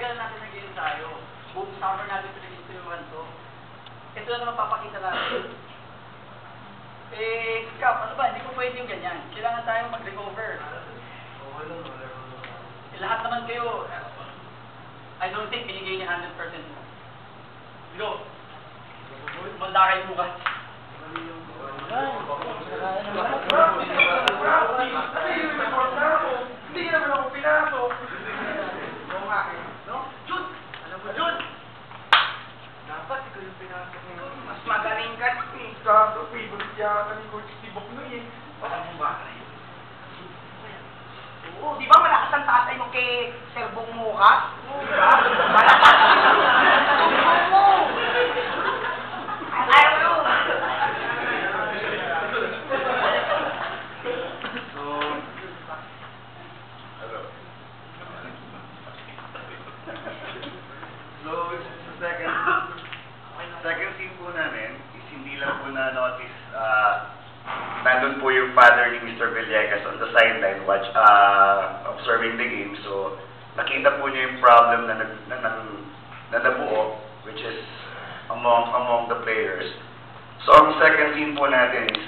tagal natin nag-game tayo. Buong summer natin pinag-inspiruhan to. Ito na naman papakita natin. Eh, Cap, ano ba? Hindi ko pwede yung ganyan. Kailangan tayong mag-recover. Lahat naman kayo, I don't think binigay niya 100% mo. Go! Manda kayo bukas. Hindi naman ako pinasok. Oo nga eh. No? Jun! Alam mo, Jun! Dapat ikaw yung pinasok mo. Mas magaling ka eh. Kaso, favorite yata ni Coach Tibok nun eh. Alam mo ba? Oo, di ba malakas ang tatay mo kay Serbong Mukas? Di ba? Malakas mo! Ayaw mo! So, second scene po namin is hindi lang po na-notice, nandun po yung father ni Mr. Villegas on the sideline observing the game. So, nakita po niya yung problem na nabuo, which is among the players. So, ang second scene po natin is